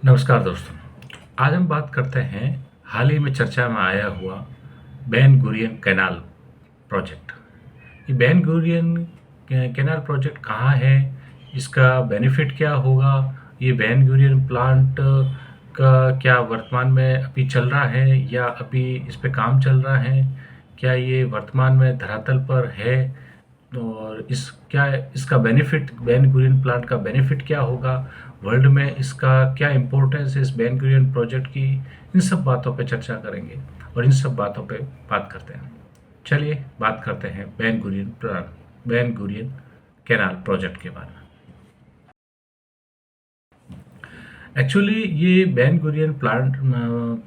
नमस्कार दोस्तों। आज हम बात करते हैं हाल ही में चर्चा में आया हुआ बेन गुरियन कैनाल प्रोजेक्ट। ये बेन गुरियन कैनाल प्रोजेक्ट कहाँ है, इसका बेनिफिट क्या होगा, ये बेन गुरियन प्लांट का क्या वर्तमान में अभी चल रहा है या अभी इस पे काम चल रहा है, क्या ये वर्तमान में धरातल पर है और इसका बेनिफिट, बेन गुरियन प्लांट का बेनिफिट क्या होगा, वर्ल्ड में इसका क्या इम्पोर्टेंस है इस बेन गुरियन प्रोजेक्ट की। इन सब बातों पे चर्चा करेंगे और इन सब बातों पे बात करते हैं। चलिए बात करते हैं बेन गुरियन कैनाल प्रोजेक्ट के बारे में। एक्चुअली ये Ben Gurion plant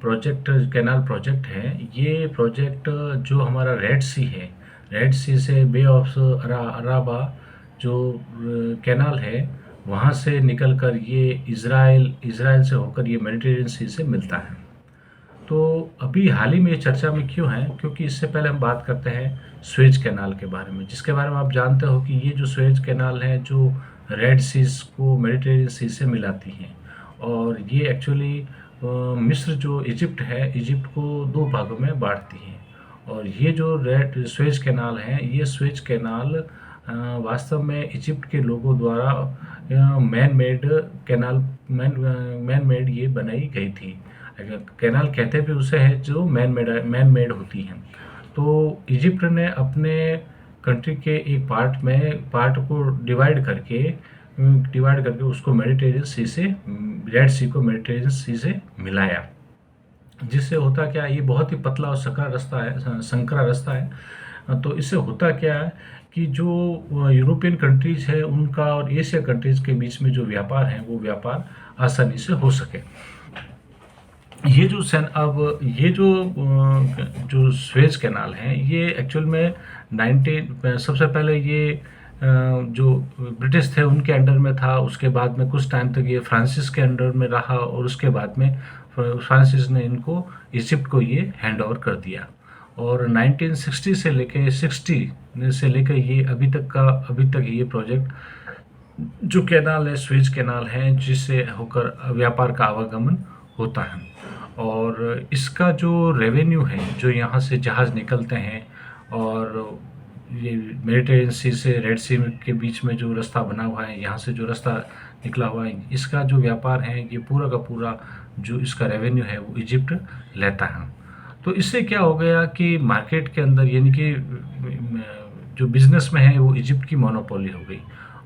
project, canal project है। ये प्रोजेक्ट जो हमारा रेड सी है, रेड सी से बे ऑफ अराबा जो कैनाल है, वहाँ से निकलकर ये इज़राइल से होकर ये मेडिटेरियन सी से मिलता है। तो अभी हाल ही में ये चर्चा में क्यों है, क्योंकि इससे पहले हम बात करते हैं स्वेज कैनाल के बारे में, जिसके बारे में आप जानते हो कि ये जो स्वेज कैनाल है जो रेड सीज को मेडिटेरियन सी से मिलाती हैं। और ये एक्चुअली मिस्र जो इजिप्ट है, इजिप्ट को दो भागों में बांटती हैं। और ये जो रेड स्वेज कैनाल है, ये स्वेज कैनाल वास्तव में इजिप्ट के लोगों द्वारा man made canal, man made ये बनाई गई थी। कैनाल कहते भी उसे है जो मैन मेड होती हैं। तो इजिप्ट ने अपने कंट्री के एक पार्ट को डिवाइड करके उसको मेडिटेरियन सी से, रेड सी को मेडिटेरियन सी से मिलाया। जिससे होता क्या है, ये बहुत ही पतला और संकरा रास्ता है। तो इससे होता क्या है कि जो यूरोपियन कंट्रीज है उनका और एशिया कंट्रीज के बीच में जो व्यापार है वो व्यापार आसानी से हो सके। ये जो स्वेज कैनाल है, ये एक्चुअल में सबसे पहले ये जो ब्रिटिश थे उनके अंडर में था। उसके बाद में कुछ टाइम तक ये फ्रांसिस के अंडर में रहा और उसके बाद में फ्रांसिस ने इनको इजिप्ट को ये हैंड ओवर कर दिया। और 1960 से लेके ये अभी तक ये प्रोजेक्ट जो कैनाल है, स्वेज कैनाल है, जिससे होकर व्यापार का आवागमन होता है। और इसका जो रेवेन्यू है, जो यहाँ से जहाज़ निकलते हैं और ये मेडिटेरियन सी से रेड सी के बीच में जो रास्ता बना हुआ है, यहाँ से जो रास्ता निकला हुआ है, इसका जो व्यापार है, ये पूरा का पूरा जो इसका रेवेन्यू है वो इजिप्ट लेता है। तो इससे क्या हो गया कि मार्केट के अंदर, यानी कि जो बिजनेस में है वो इजिप्ट की मोनोपोली हो गई।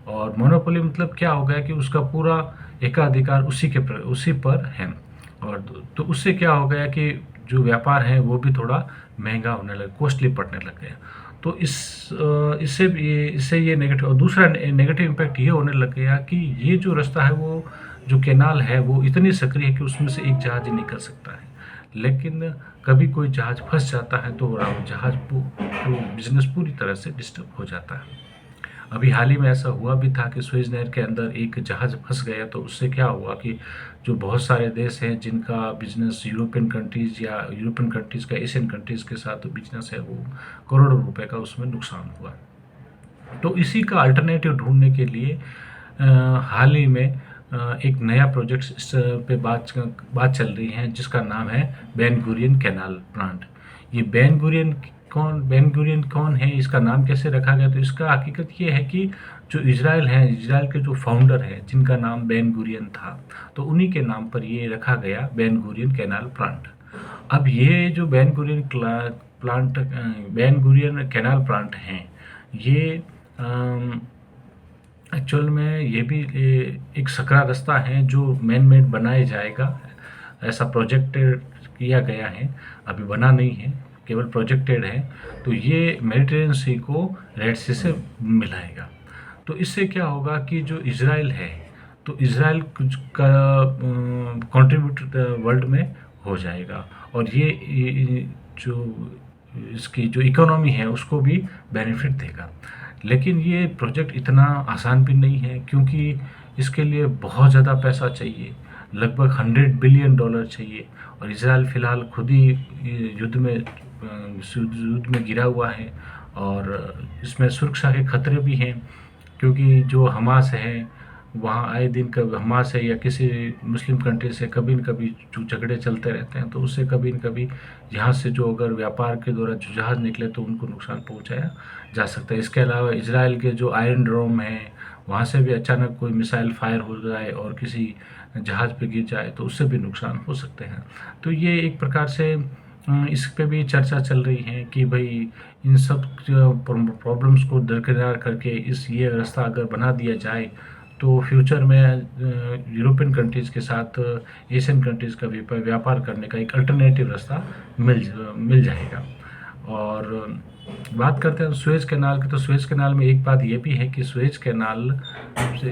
और मोनोपोली मतलब क्या हो गया कि उसका पूरा एकाधिकार उसी पर है। और तो उससे क्या हो गया कि जो व्यापार है वो भी थोड़ा महंगा होने लगा, कॉस्टली पड़ने लग गया। तो इससे ये नेगेटिव, और दूसरा नेगेटिव इम्पैक्ट ये होने लग गया कि ये जो रास्ता है, वो जो कैनाल है वो इतनी सक्रिय है कि उसमें से एक जहाज ही निकल सकता है। लेकिन कभी कोई जहाज फंस जाता है तो जहाज बिजनेस पूरी तरह से डिस्टर्ब हो जाता है। अभी हाल ही में ऐसा हुआ भी था कि सुएज नहर के अंदर एक जहाज़ फंस गया। तो उससे क्या हुआ कि जो बहुत सारे देश हैं जिनका बिजनेस यूरोपियन कंट्रीज़ का एशियन कंट्रीज़ के साथ बिजनेस है, वो करोड़ों रुपए का उसमें नुकसान हुआ। तो इसी का अल्टरनेटिव ढूंढने के लिए हाल ही में एक नया प्रोजेक्ट इस पे बात चल रही है, जिसका नाम है बेन गुरियन कैनाल प्लांट। ये बेन गुरियन कौन है, इसका नाम कैसे रखा गया? तो इसका हकीकत ये है कि जो इजराइल के जो फाउंडर हैं, जिनका नाम बेन गुरियन था, तो उन्हीं के नाम पर ये रखा गया बेन गुरियन कैनाल प्लांट। अब ये जो बेन गुरियन कैनाल प्लांट हैं, ये एक्चुअल में ये भी एक सकरा रास्ता है जो मैन मेड बनाया जाएगा, ऐसा प्रोजेक्टेड किया गया है। अभी बना नहीं है, केवल प्रोजेक्टेड है। तो ये मेडिटेरियन सी को रेड सी से मिलाएगा। तो इससे क्या होगा कि जो इजराइल है, तो इजराइल का कंट्रीब्यूट वर्ल्ड में हो जाएगा। और ये जो इसकी जो इकोनॉमी है उसको भी बेनिफिट देगा। लेकिन ये प्रोजेक्ट इतना आसान भी नहीं है, क्योंकि इसके लिए बहुत ज़्यादा पैसा चाहिए, लगभग $100 बिलियन चाहिए। और इजराइल फ़िलहाल खुद ही युद्ध में गिरा हुआ है। और इसमें सुरक्षा के खतरे भी हैं, क्योंकि जो हमास है वहाँ आए दिन कभी हमास है या किसी मुस्लिम कंट्री से कभी न कभी जो झगड़े चलते रहते हैं, तो उससे कभी न कभी यहाँ से जो अगर व्यापार के दौरान जो जहाज़ निकले तो उनको नुकसान पहुँचाया जा सकता है। इसके अलावा इजराइल के जो आयरन डोम हैं, वहाँ से भी अचानक कोई मिसाइल फायर हो जाए और किसी जहाज़ पे गिर जाए तो उससे भी नुकसान हो सकते हैं। तो ये एक प्रकार से इस पे भी चर्चा चल रही है कि भाई इन सब प्रॉब्लम्स को दरकिनार करके ये रास्ता अगर बना दिया जाए तो फ्यूचर में यूरोपियन कंट्रीज़ के साथ एशियन कंट्रीज़ का भी व्यापार करने का एक अल्टरनेटिव रास्ता मिल जाएगा। और बात करते हैं सुएज़ कैनाल की, तो सुएज़ कैनाल में एक बात ये भी है कि सुएज़ कैनाल से